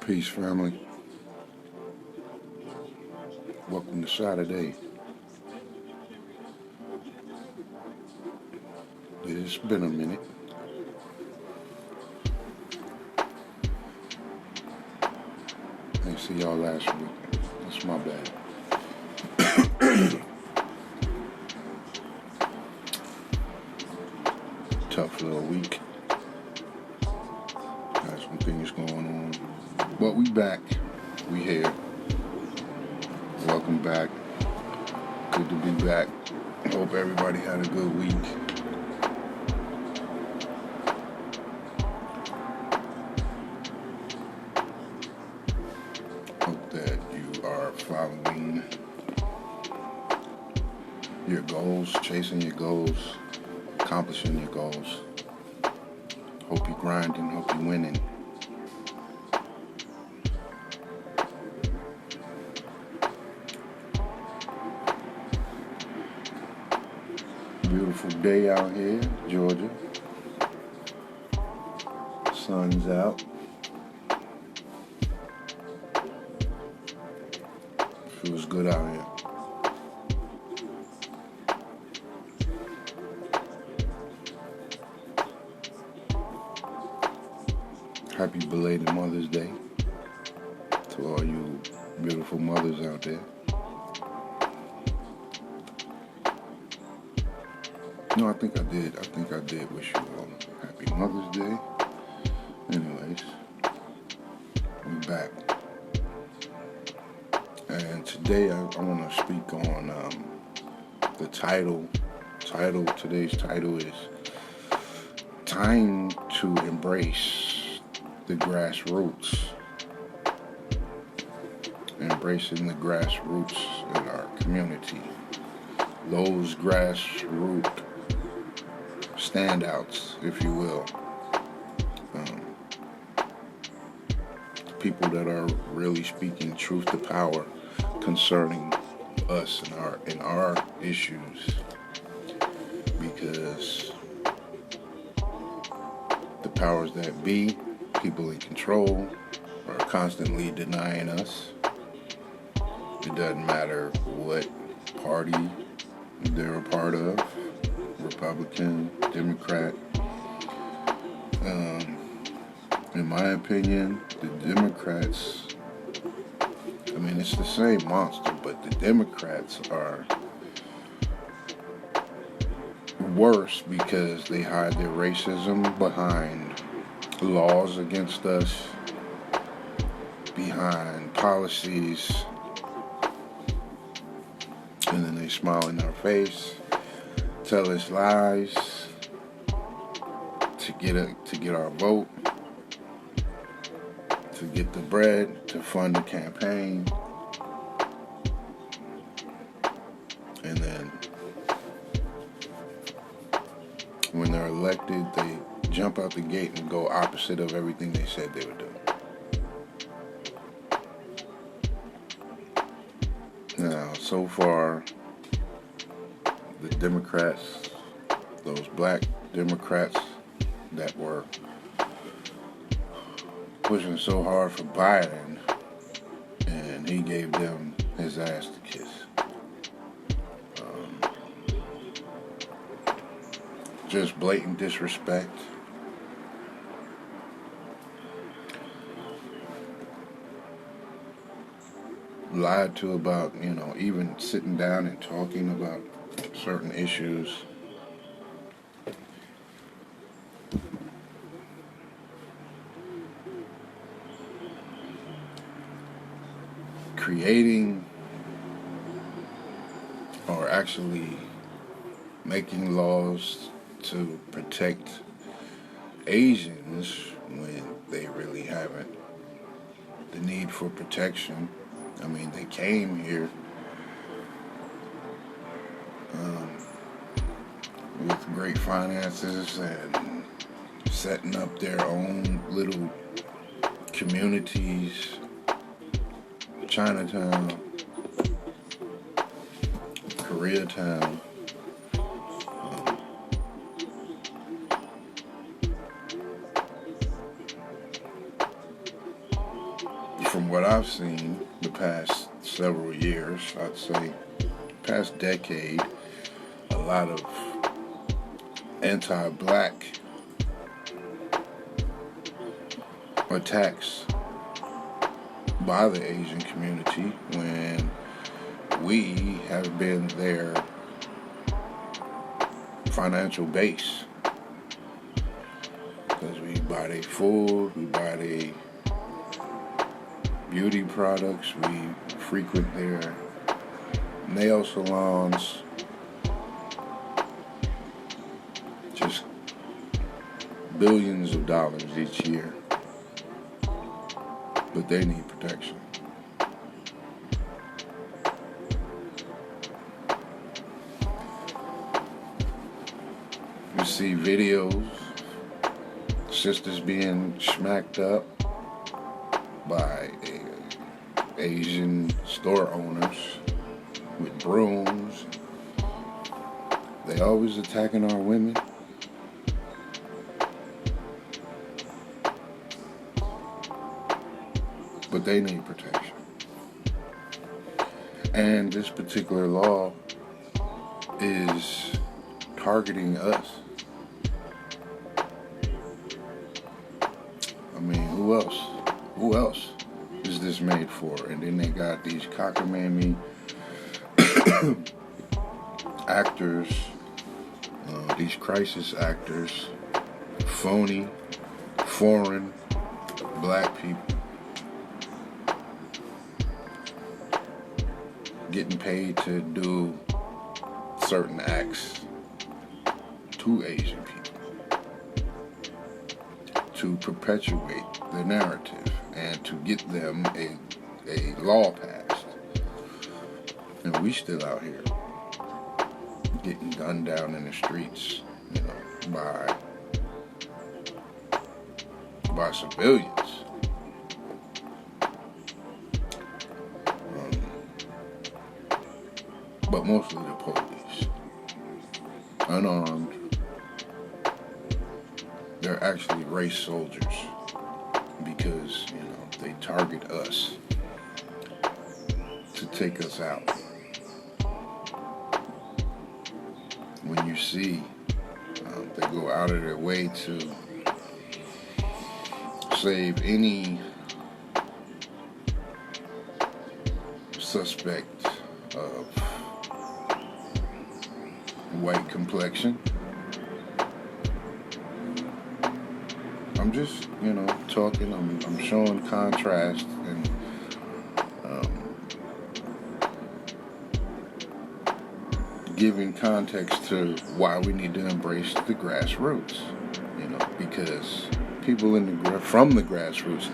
Peace, family. Welcome to Saturday. It's been a minute. I didn't see y'all last week. That's my bad. Tough little week. Got some things going on. But we back. We here. Welcome back. Good to be back. Hope everybody had a good week. Hope that you are following your goals, chasing your goals, accomplishing your goals. Hope you're grinding, hope you're winning. Beautiful day out here, Georgia. Sun's out. Feels good out here. Happy belated Mother's Day to all you beautiful mothers out there. No, I think I did wish you all a happy Mother's Day. Anyways, we're back. And today I want to speak on the title. Today's title is Time to Embrace the Grassroots. Embracing the grassroots in our community. Those grassroots standouts, if you will. People that are really speaking truth to power concerning us and our issues, because the powers that be, people in control, are constantly denying us. It doesn't matter what party they're a part of, Republican, Democrat. In my opinion, the Democrats, it's the same monster, but the Democrats are worse because they hide their racism behind laws against us, behind policies, and then they smile in our face, tell us lies to get our vote, to get the bread, to fund the campaign, and then when they're elected, they jump out the gate and go opposite of everything they said they would do. Now, so far, the Democrats, those black Democrats that were pushing so hard for Biden, and he gave them his ass to kiss. Just blatant disrespect. Lied to about, even sitting down and talking about certain issues. Creating or actually making laws to protect Asians when they really haven't the need for protection. They came here with great finances and setting up their own little communities, Chinatown, Koreatown. what I've seen the past several years, I'd say past decade, a lot of anti-black attacks by the Asian community when we have been their financial base. Because we buy their food, we buy their beauty products, we frequent their nail salons. Just billions of dollars each year. But they need protection. You see videos, sisters being smacked up by Asian store owners with brooms. They always attacking our women. But they need protection. And this particular law is targeting us. I mean, who else? Who else is this made for? And then they got these cockamamie actors, these crisis actors, phony, foreign, black people, getting paid to do certain acts to Asian people to perpetuate the narrative and to get them a law passed. And we still out here getting gunned down in the streets, by civilians. But mostly the police, unarmed. They're actually race soldiers because, they target us to take us out. When you see they go out of their way to save any suspect of white complexion. I'm just, talking, I'm showing contrast and giving context to why we need to embrace the grassroots, because people from the grassroots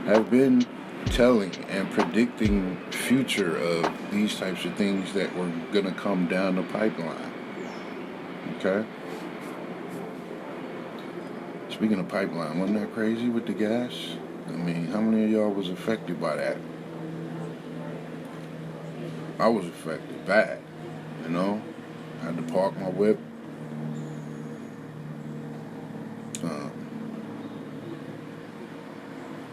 have been telling and predicting future of these types of things that were going to come down the pipeline. Okay? Speaking of pipeline, wasn't that crazy with the gas? I mean, how many of y'all was affected by that? I was affected bad, I had to park my whip.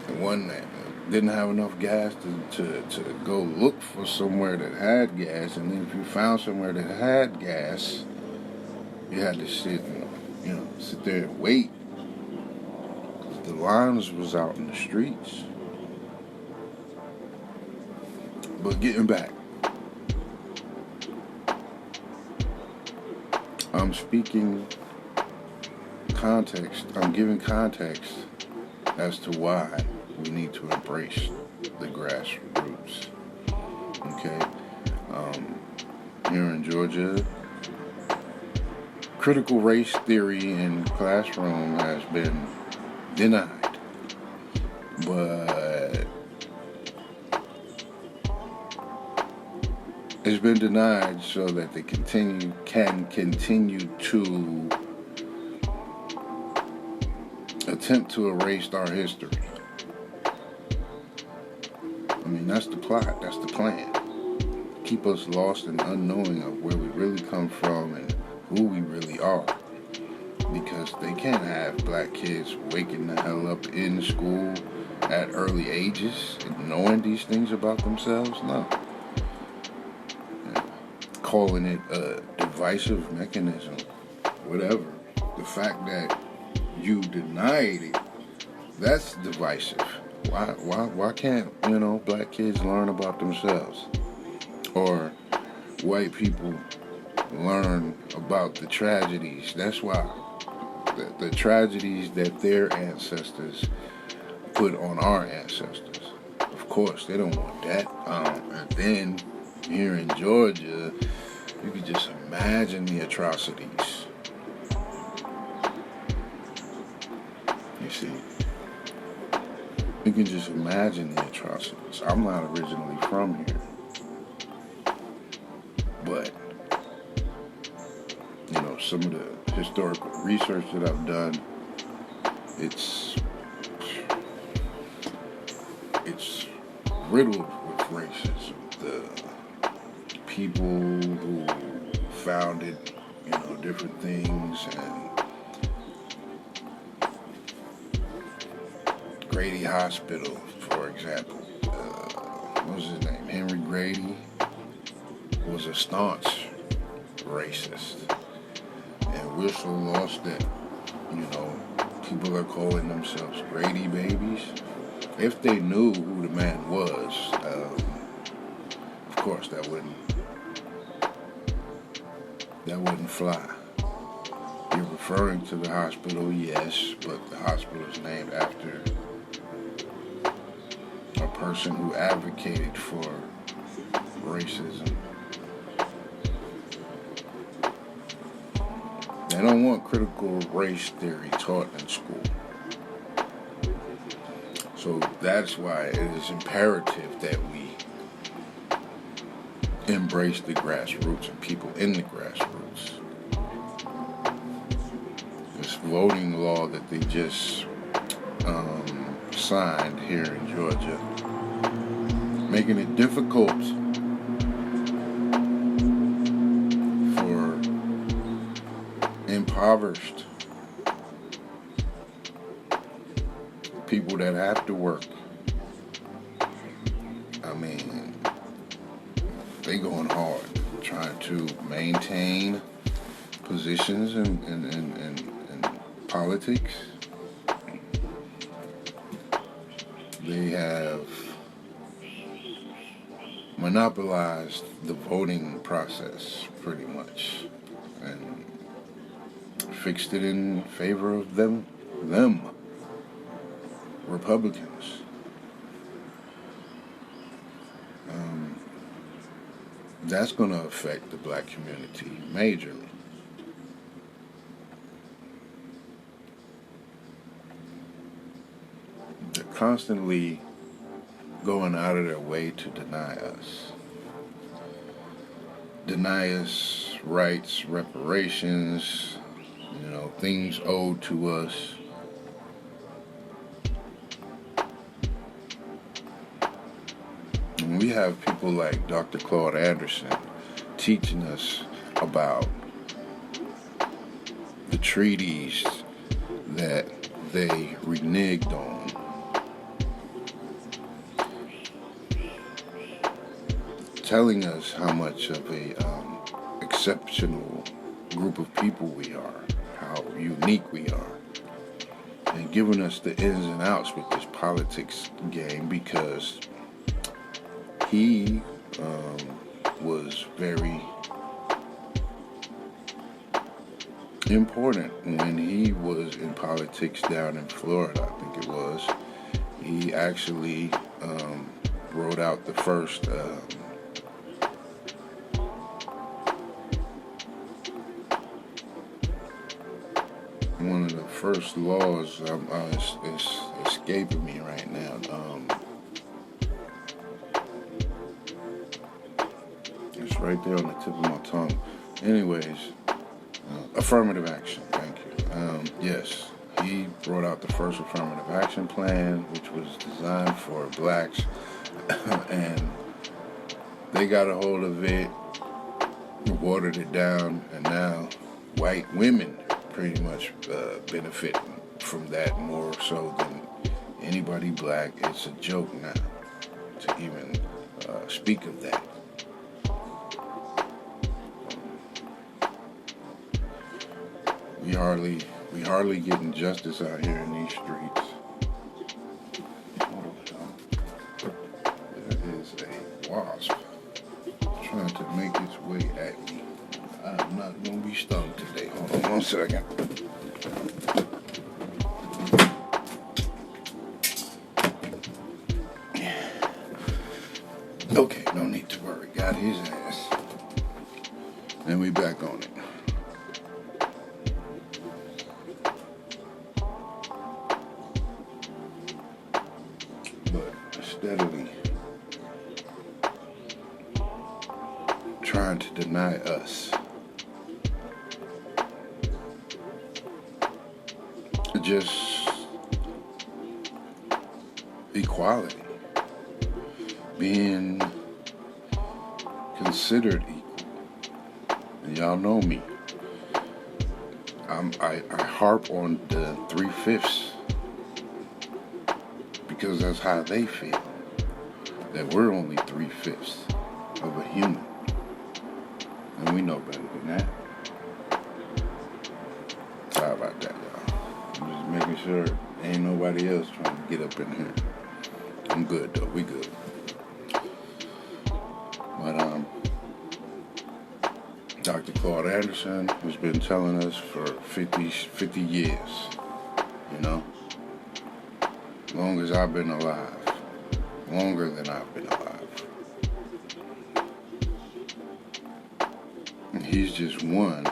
And one that didn't have enough gas to go look for somewhere that had gas, and then if you found somewhere that had gas, you had to sit there and wait. The lines was out in the streets. But getting back, I'm speaking context. I'm giving context as to why we need to embrace the grassroots. Okay? Here in Georgia, critical race theory in classroom has been denied, but it's been denied so that they can continue to attempt to erase our history. I mean, that's the plot, that's the plan. Keep us lost and unknowing of where we really come from and who we really are. Because they can't have black kids waking the hell up in school at early ages, knowing these things about themselves? No. Calling it a divisive mechanism, whatever. The fact that you denied it, that's divisive. Why can't, black kids learn about themselves? Or white people learn about the tragedies. That's why. The tragedies that their ancestors put on our ancestors. Of course, they don't want that. And then, here in Georgia, you can just imagine the atrocities. You see? You can just imagine the atrocities. I'm not originally from here. But, some of the historical research that I've done, it's riddled with racism. The people who founded, different things, and Grady Hospital, for example. What was his name? Henry Grady was a staunch racist. And we're so lost that, people are calling themselves Grady babies. If they knew who the man was, of course that wouldn't fly. You're referring to the hospital, yes, but the hospital is named after a person who advocated for racism. They don't want critical race theory taught in school. So that's why it is imperative that we embrace the grassroots and people in the grassroots. This voting law that they just signed here in Georgia, making it difficult for impoverished people that have to work. I mean, they going hard trying to maintain positions in politics. They have monopolized the voting process pretty much and fixed it in favor of them Republicans. That's going to affect the black community majorly. They're constantly going out of their way to deny us rights, reparations, things owed to us. And we have people like Dr. Claude Anderson teaching us about the treaties that they reneged on. Telling us how much of a exceptional group of people we are, how unique we are, and giving us the ins and outs with this politics game, because he was very important when he was in politics down in Florida, I think it was. He actually wrote out the first one of the first laws. It's escaping me right now. It's right there on the tip of my tongue. Anyways, affirmative action. Thank you. Yes, he brought out the first affirmative action plan, which was designed for blacks, and they got a hold of it, watered it down, and now white women pretty much benefit from that more so than anybody black, it's a joke now to even speak of that. We hardly getting justice out here in these streets. There is a wasp trying to make its way at me. I'm not gonna be stung today. Hold on 1 second. Okay, no need to worry. Got his ass. And we back on it. But steadily trying to deny us just equality, being considered equal. And y'all know me. I harp on the 3/5 because that's how they feel. That we're only 3/5 of a human. And we know better than that. Sorry about that, y'all. I'm just making sure ain't nobody else trying to get up in here. I'm good though, we good. But Dr. Claude Anderson has been telling us for 50 years, you know, long as I've been alive, longer than I've been alive. And he's just one,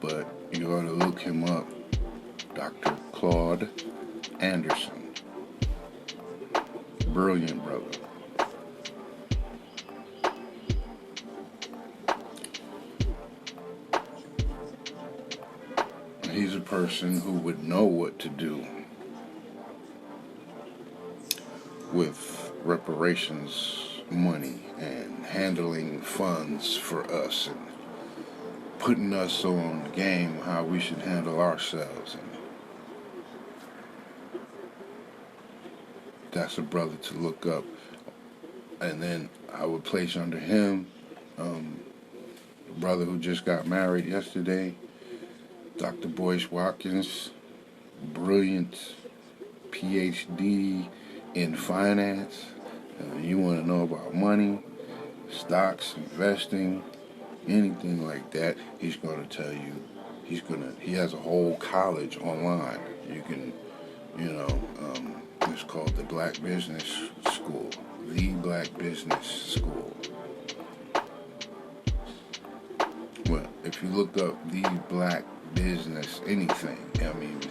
but you ought to look him up, Dr. Claude Anderson. Brilliant brother. He's a person who would know what to do with reparations money and handling funds for us and putting us on game how we should handle ourselves. And that's a brother to look up. And then I would place under him the brother who just got married yesterday, Dr. Boyce Watkins, brilliant PhD in finance. You want to know about money, stocks, investing, anything like that, he's going to tell you. He has a whole college online. You can, it's called the Black Business School. The Black Business School. Well, if you look up the Black Business anything,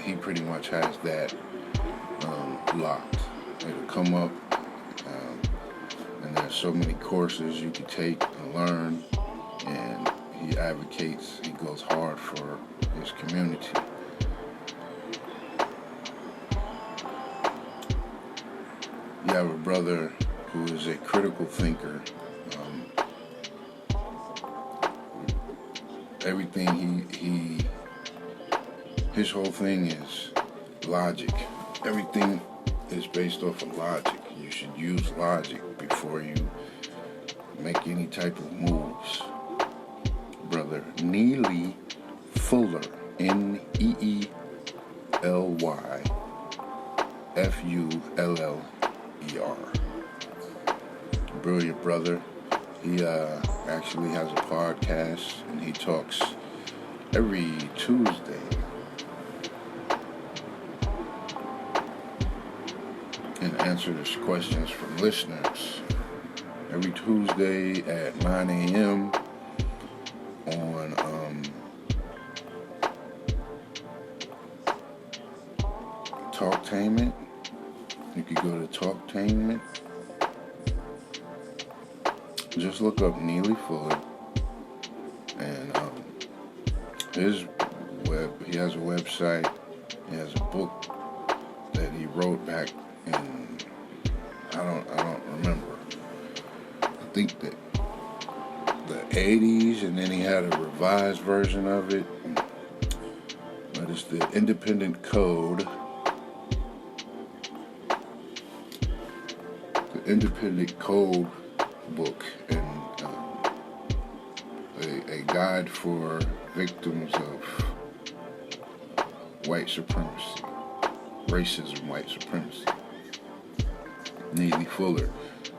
he pretty much has that locked. It'll come up, and there's so many courses you can take and learn, and he goes hard for his community. You have a brother who is a critical thinker. Everything his whole thing is logic. Everything is based off of logic. You should use logic before you make any type of moves. Brother Neely Fuller, Neelyfuller. Brilliant brother. He actually has a podcast, and he talks every Tuesday. And answers questions from listeners every Tuesday at 9 a.m. on Talktainment. You could go to Talktainment. Just look up Neely Fuller, and he has a website. He has a book that he wrote back in, I don't remember. I think that the 80s, and then he had a revised version of it. But it's the Independent Code independent code book and a guide for victims of white supremacy, racism, white supremacy. Neely Fuller.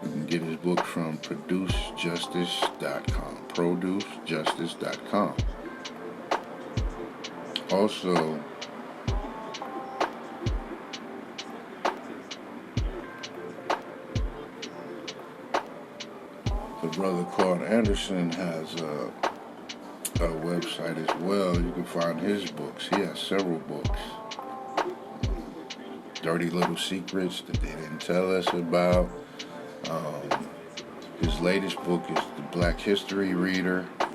You can get his book from producejustice.com. Producejustice.com. Also, the brother Claude Anderson has a website as well. You can find his books. He has several books. Dirty Little Secrets that they didn't tell us about. His latest book is The Black History Reader. I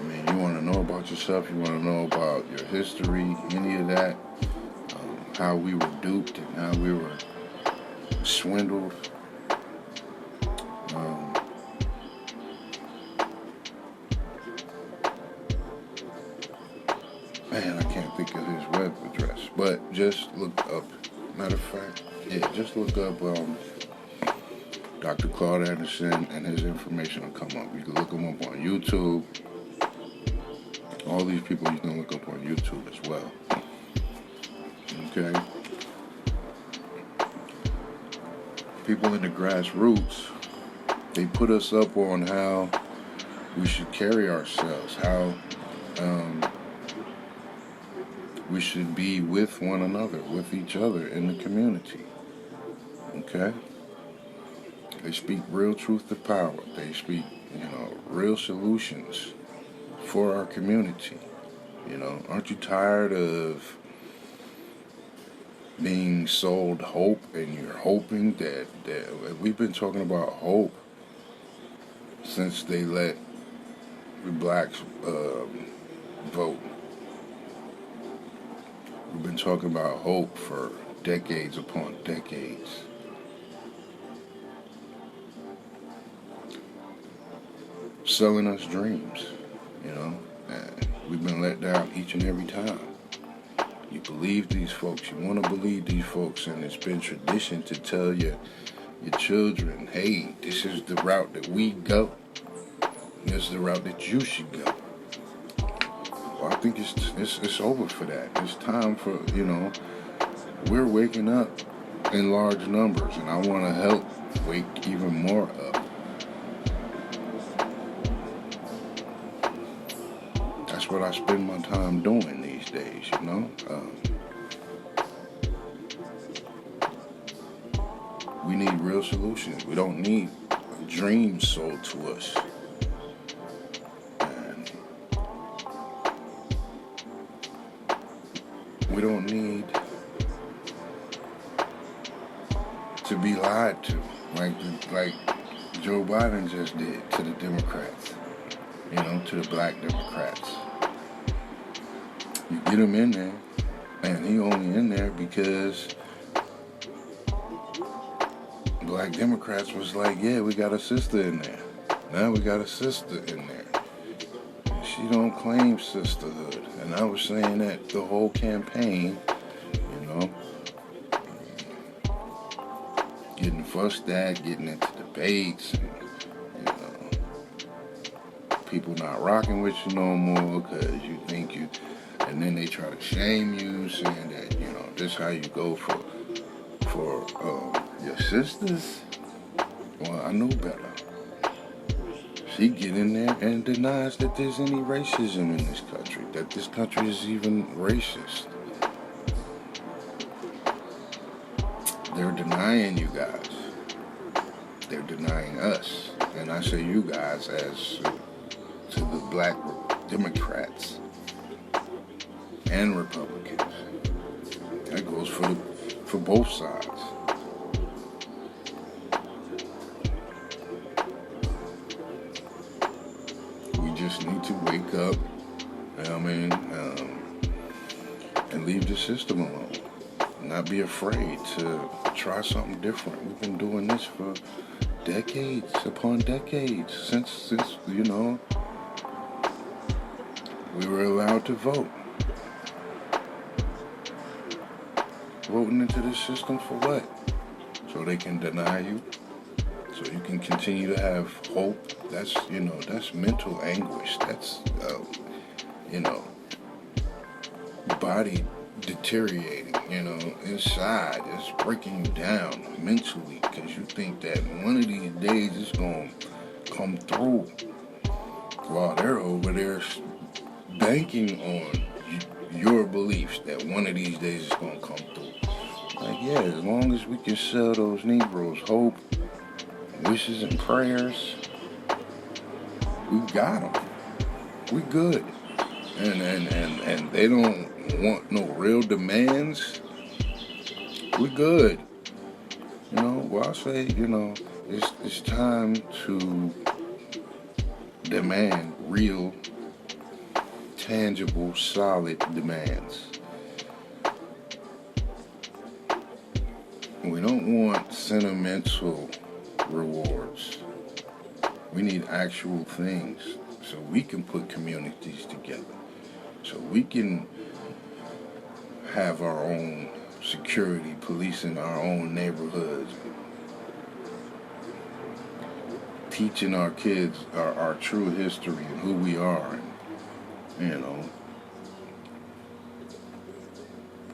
mean, you want to know about yourself, you want to know about your history, any of that, how we were duped and how we were swindled. Man, I can't think of his web address, but just look up, matter of fact, just look up Dr. Claude Anderson and his information will come up. You can look him up on YouTube. All these people you can look up on YouTube as well. Okay? People in the grassroots, they put us up on how we should carry ourselves, how we should be with one another, with each other in the community. Okay? They speak real truth to power. They speak, real solutions for our community. Aren't you tired of being sold hope and you're hoping that we've been talking about hope since they let the blacks vote. We've been talking about hope for decades upon decades. Selling us dreams, and we've been let down each and every time. You believe these folks, you want to believe these folks, and it's been tradition to tell your children, hey, this is the route that we go. This is the route that you should go. Well, I think it's over for that. It's time for, we're waking up in large numbers, and I want to help wake even more up. That's what I spend my time doing these days, we need real solutions. We don't need dreams sold to us. And we don't need to be lied to, like Joe Biden just did to the Democrats, to the black Democrats. You get him in there, and he only in there because black Democrats was like, yeah, we got a sister in there. Now we got a sister in there. She don't claim sisterhood. And I was saying that the whole campaign, getting fussed at, getting into debates, and, people not rocking with you no more because you think you, and then they try to shame you, saying that, this how you go for your sisters. Well, I know better. She get in there and denies that there's any racism in this country, that this country is even racist. They're denying you guys. They're denying us. And I say you guys as to the black Democrats and Republicans. That goes for both sides. We just need to wake up, and leave the system alone. Not be afraid to try something different. We've been doing this for decades upon decades, since we were allowed to vote. Voting into this system for what? so they can deny you, so you can continue to have hope. That's, that's mental anguish. That's, body deteriorating, inside. It's breaking you down mentally because you think that one of these days it's going to come through while they're over there banking on your beliefs that one of these days it's going to come through. Like, yeah, as long as we can sell those Negroes hope, wishes, and prayers, we got them. We good. And they don't want no real demands. We good. Well, I say, it's time to demand real, tangible, solid demands. We don't want sentimental rewards. We need actual things so we can put communities together. So we can have our own security, police in our own neighborhoods, teaching our kids our true history and who we are, and,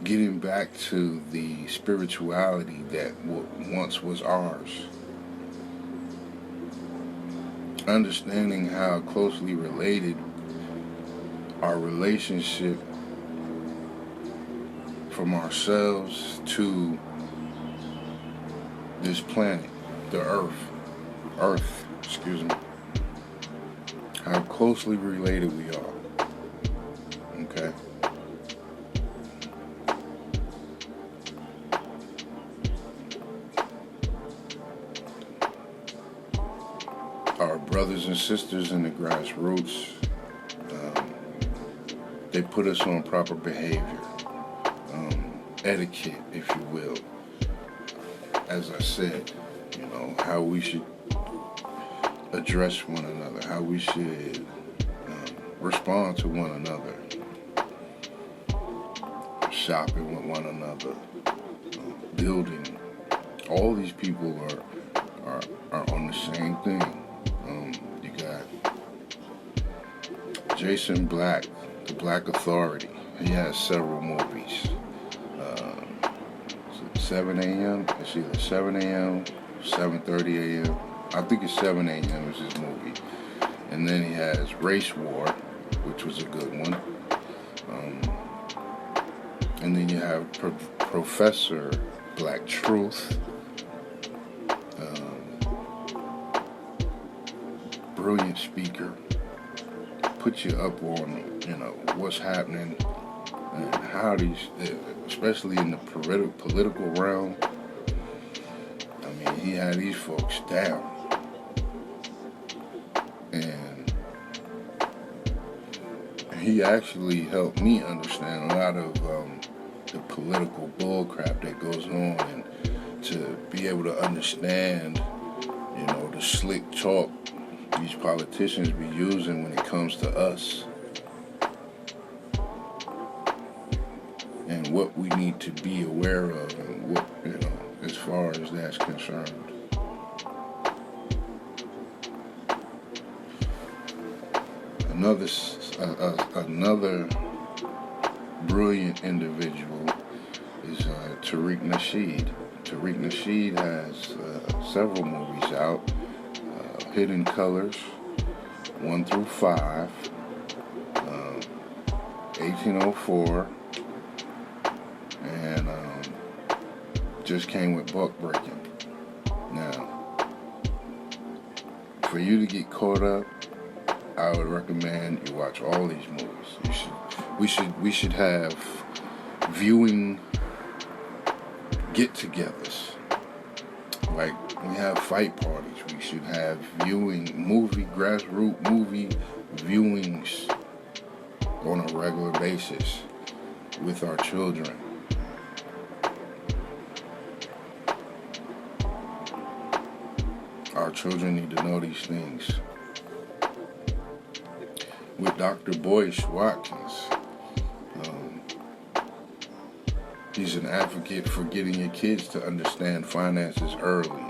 getting back to the spirituality that once was ours. Understanding how closely related our relationship from ourselves to this planet, the Earth, how closely related we are, okay? Our brothers and sisters in the Grassroots, they put us on proper behavior, etiquette, if you will. As I said, how we should address one another, how we should respond to one another, shopping with one another, building. All these people are on the same thing. You got Jason Black, the Black Authority. He has several movies. 7 a.m. It's either 7 a.m., 7:30 a.m. I think it's 7 a.m. is his movie. And then he has Race War, which was a good one. And then you have Professor Black Truth. Brilliant speaker. Put you up on, what's happening and how these, especially in the political realm. I mean, he had these folks down. And he actually helped me understand a lot of the political bullcrap that goes on, and to be able to understand, the slick talk these politicians be using when it comes to us, and what we need to be aware of, and what, as far as that's concerned. Another brilliant individual is Tariq Nasheed. Tariq Nasheed has several movies out. Hidden Colors, 1 through 5, 1804, and just came with Buck Breaking. Now, for you to get caught up, I would recommend you watch all these movies. We should have viewing get-togethers. Like, we have fight parties. We should have grassroots movie viewings on a regular basis with our children. Our children need to know these things. With Dr. Boyce Watkins, He's an advocate for getting your kids to understand finances early,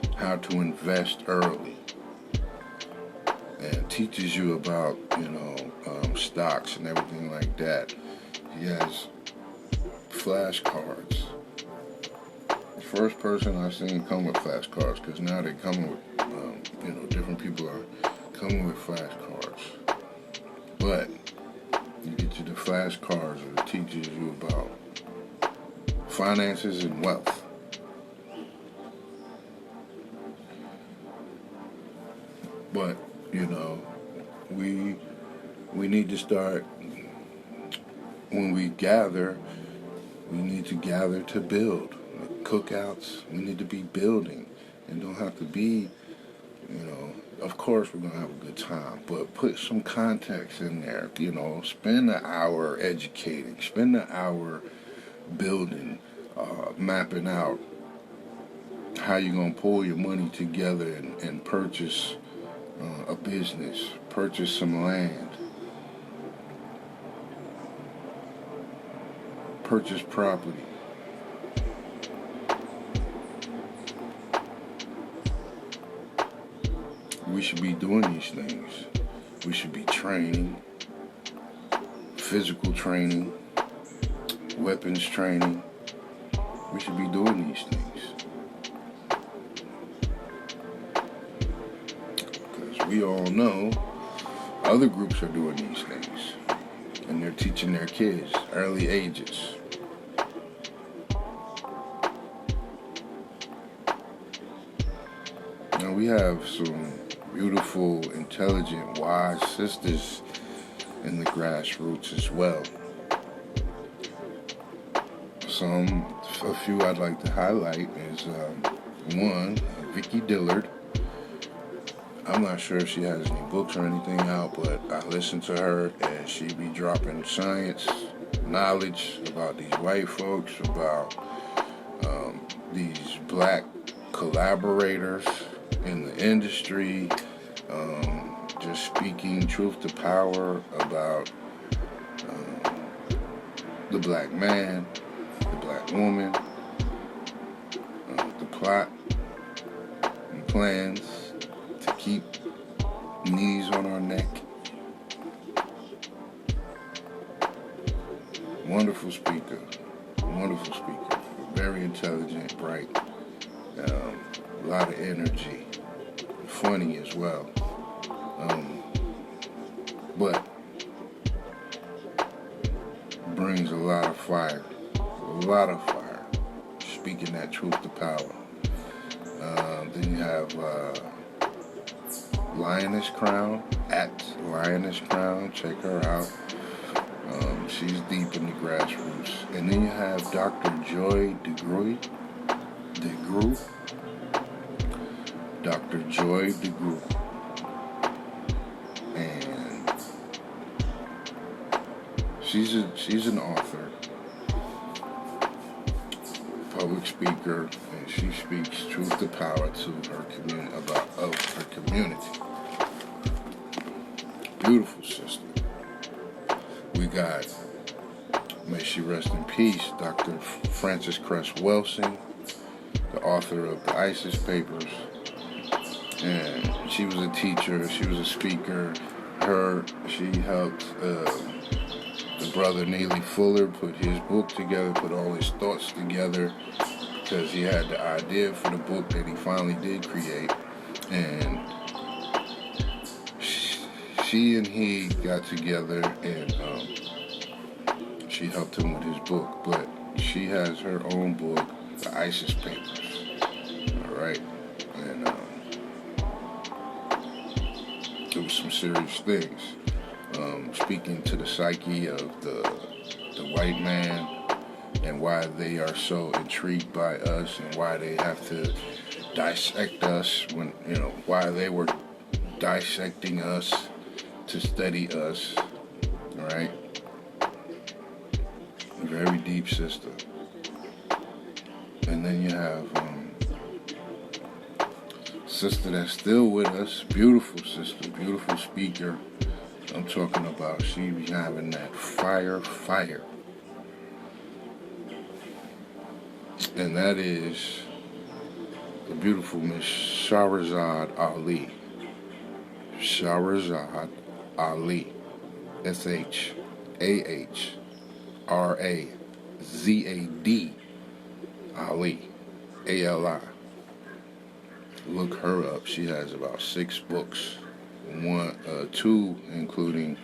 and how to invest early, and teaches you about, stocks and everything like that. He has flashcards. The first person I've seen come with flashcards, because now they're coming with, different people are coming with flashcards. But you get you the flashcards, and it teaches you about finances and wealth. But, we need to start, when we gather, we need to gather to build. Cookouts, we need to be building. And don't have to be, of course we're going to have a good time, but put some context in there. Spend an hour educating, spend an hour building, mapping out how you're going to pull your money together and purchase a business, purchase some land, purchase property. We should be doing these things. We should be training, physical training, weapons training. We should be doing these things. Because we all know other groups are doing these things. And they're teaching their kids early ages. Now we have some beautiful, intelligent, wise sisters in the grassroots as well. A few I'd like to highlight is one, Vicki Dillard. I'm not sure if she has any books or anything out, but I listen to her and she be dropping science, knowledge about these white folks, about these black collaborators in the industry, just speaking truth to power about the black man, the black woman, the plot and plans to keep knees on our neck. Wonderful speaker, very intelligent, bright, a lot of energy, funny as well, but brings a lot of fire, speaking that truth to power. Then you have Lioness Crown, @LionessCrown, check her out. She's deep in the grassroots. And then you have Dr. Joy DeGruy. Dr. Joy DeGruy. And she's an author, public speaker, and she speaks truth to power to her community, of her community. Beautiful sister. We got, may she rest in peace, Dr. Frances Cress Welsing, the author of the ISIS Papers. And she was a teacher, she was a speaker. She helped the brother Neely Fuller put his book together, put all his thoughts together, because he had the idea for the book that he finally did create. And she and he got together and she helped him with his book. But she has her own book, the ISIS Papers. All right. And it was some serious things. Speaking to the psyche of the white man and why they are so intrigued by us and why they have to dissect us why they were dissecting us to study us, right? Very deep sister. And then you have sister that's still with us, beautiful sister, beautiful speaker. I'm talking about she be having that fire. And that is the beautiful Miss Shahrazad Ali. Shahrazad Ali. Shahrazad Ali. Ali. Look her up. She has about 6 books. Two, including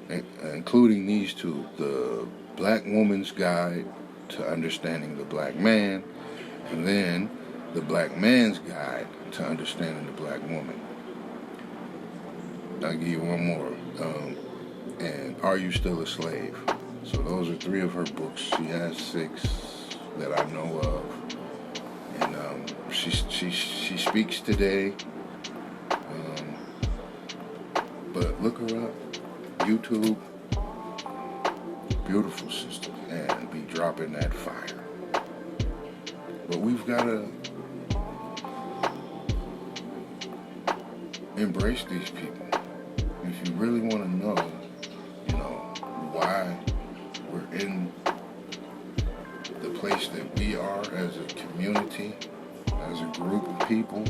these two: the Black Woman's Guide to Understanding the Black Man, and then the Black Man's Guide to Understanding the Black Woman. I'll give you one more. And Are You Still a Slave? So those are 3 of her books. She has 6 that I know of. And she speaks today. But look her up. YouTube. Beautiful sister. And be dropping that fire. But we've got to embrace these people. If you really want to know, why we're in the place that we are as a community, as a group of people,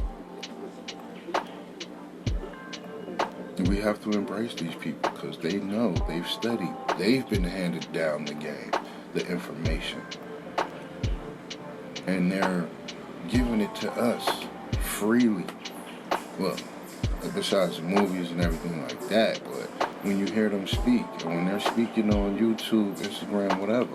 we have to embrace these people because they know, they've studied, they've been handed down the game, the information, and they're giving it to us freely. Well, besides the movies and everything like that, but when you hear them speak, and when they're speaking on YouTube, Instagram, whatever,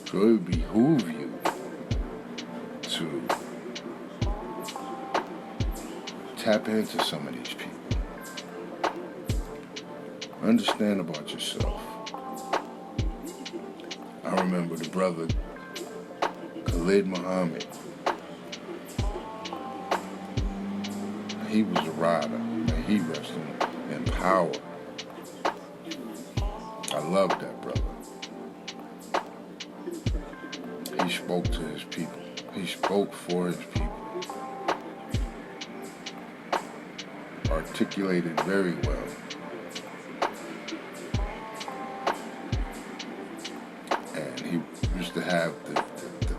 so it would behoove you to tap into some of these people. Understand about yourself. I remember the brother Khalid Muhammad. He was a rider, and he rested in power. I love that brother. He spoke to his people. He spoke for his people. Articulated very well. And he used to have the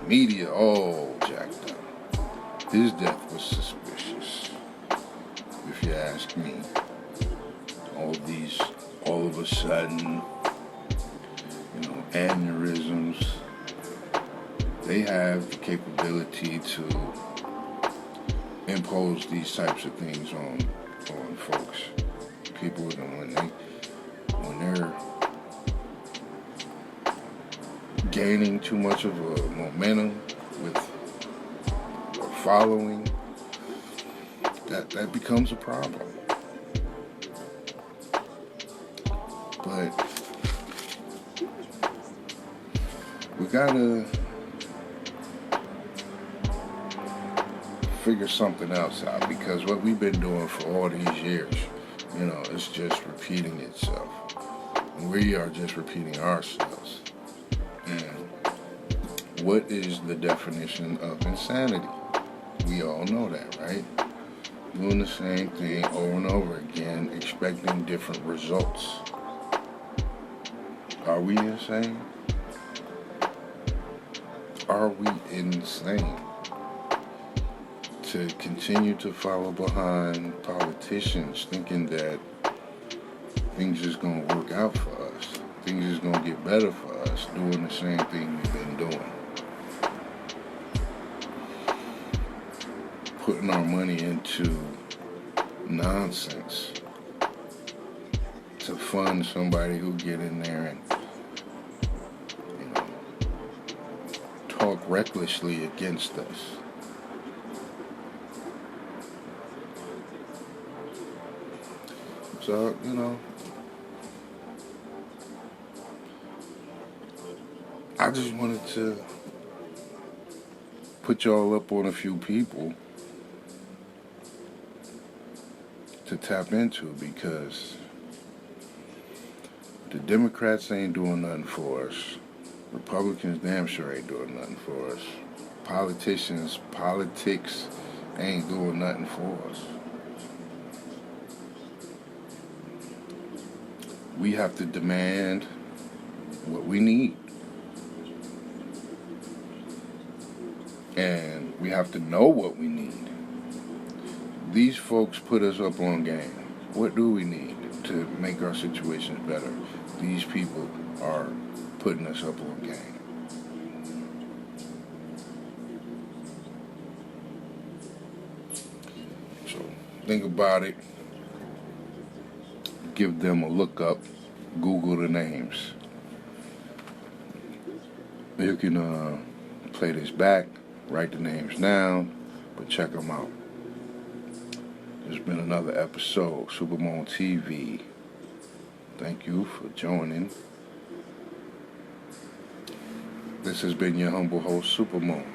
media all jacked up. His death was suspicious, if you ask me. All of a sudden, aneurysms. They have the capability to impose these types of things on folks, people, and when they're gaining too much of a momentum with a following, that becomes a problem. But we gotta figure something else out, because what we've been doing for all these years, it's just repeating itself. We are just repeating ourselves. And what is the definition of insanity? We all know that, right? Doing the same thing over and over again, expecting different results. Are we insane? Are we insane to continue to follow behind politicians thinking that things is going to work out for us, things is going to get better for us, doing the same thing we've been doing? Putting our money into nonsense to fund somebody who get in there and talk recklessly against us. So, I just wanted to put y'all up on a few people to tap into, because the Democrats ain't doing nothing for us. Republicans damn sure ain't doing nothing for us. Politics ain't doing nothing for us. we have to demand what we need. And we have to know what we need. These folks put us up on game. What do we need to make our situations better? These people are putting us up on game. So think about it. Give them a look up. Google the names. You can play this back, write the names down, but check them out. There's been another episode, Soopamone TV. Thank you for joining. This has been your humble host, Soopamone.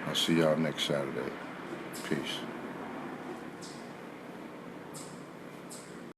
I'll see y'all next Saturday. Peace.